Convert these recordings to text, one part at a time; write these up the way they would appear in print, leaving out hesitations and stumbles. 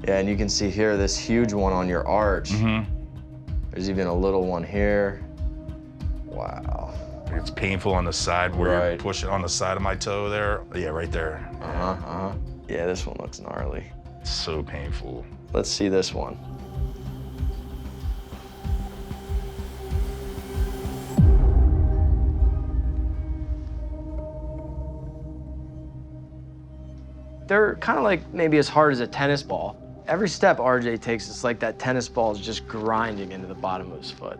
Yeah, and you can see here this huge one on your arch. Mm-hmm. There's even a little one here. Wow. It's painful on the side where Right. you're pushing on the side of my toe there. Yeah, right there. Yeah, this one looks gnarly. It's so painful. Let's see this one. They're kind of like maybe as hard as a tennis ball. Every step RJ takes, it's like that tennis ball is just grinding into the bottom of his foot.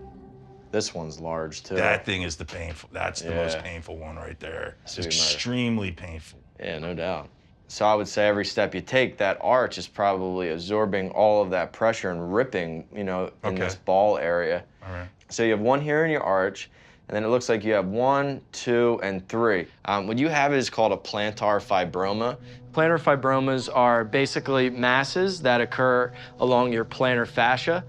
This one's large too. That thing is the painful. That's the most Yeah. painful one right there. It's Sweet murder. extremely painful. Yeah, no doubt. So I would say every step you take, that arch is probably absorbing all of that pressure and ripping, you know, in Okay. this ball area. All right. So you have one here in your arch, and then it looks like you have 1, 2, and 3. What you have is called a plantar fibroma. Plantar fibromas are basically masses that occur along your plantar fascia.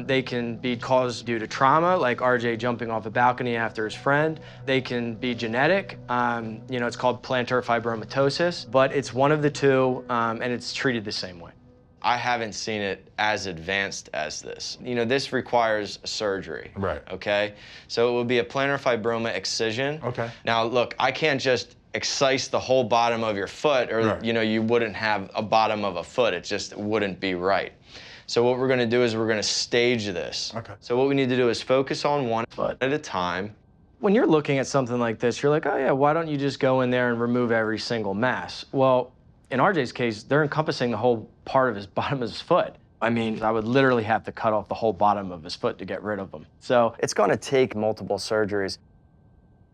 They can be caused due to trauma, like RJ jumping off a balcony after his friend. They can be genetic. You know, it's called plantar fibromatosis, but it's one of the two, and it's treated the same way. I haven't seen it as advanced as this. You know, this requires surgery. Right. Okay? So it would be a plantar fibroma excision. Okay. Now, look, I can't just excise the whole bottom of your foot, or, Right. you know, you wouldn't have a bottom of a foot. It just wouldn't be right. So what we're gonna do is we're gonna stage this. Okay. So what we need to do is focus on one foot at a time. When you're looking at something like this, you're like, oh yeah, why don't you just go in there and remove every single mass? Well, in RJ's case, they're encompassing the whole part of his bottom of his foot. I mean, I would literally have to cut off the whole bottom of his foot to get rid of them. So it's gonna take multiple surgeries.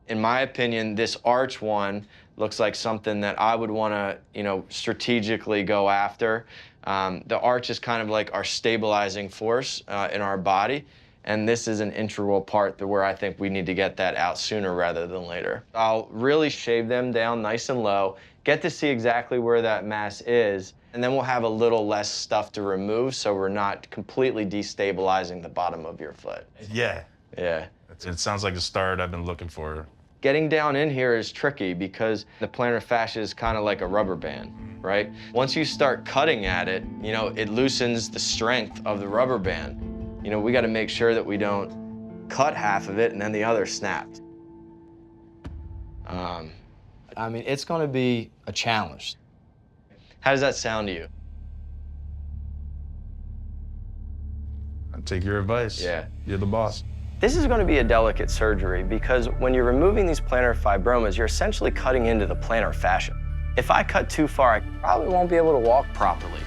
In my opinion, this arch one looks like something that I would wanna, you know, strategically go after. The arch is kind of like our stabilizing force in our body. And this is an integral part to where I think we need to get that out sooner rather than later. I'll really shave them down nice and low, get to see exactly where that mass is, and then we'll have a little less stuff to remove so we're not completely destabilizing the bottom of your foot. Yeah. Yeah. It sounds like the start I've been looking for. Getting down in here is tricky because the plantar fascia is kind of like a rubber band, right? Once you start cutting at it, you know, it loosens the strength of the rubber band. You know, we got to make sure that we don't cut half of it and then the other snaps. I mean, it's going to be a challenge. How does that sound to you? I'll take your advice. Yeah. You're the boss. This is going to be a delicate surgery because when you're removing these plantar fibromas, you're essentially cutting into the plantar fascia. If I cut too far, I probably won't be able to walk properly.